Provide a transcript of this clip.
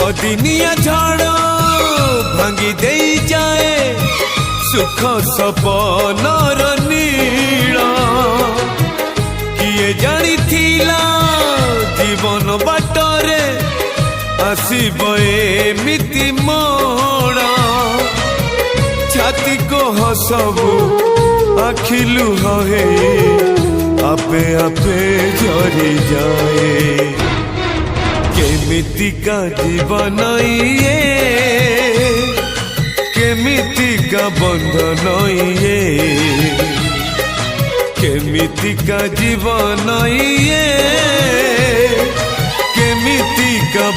अदिनिया झड़ भांगी दे जाए सुख सपनर नील किए जानी थिला जीवन बाटरे आसीब एमिति मोड़ छाती को हसबू आखिलु हे आपे आपे झरी जाए केमितिका जीवन ये केमितिका बंधन ये केमितिका जीवन ये केमितिका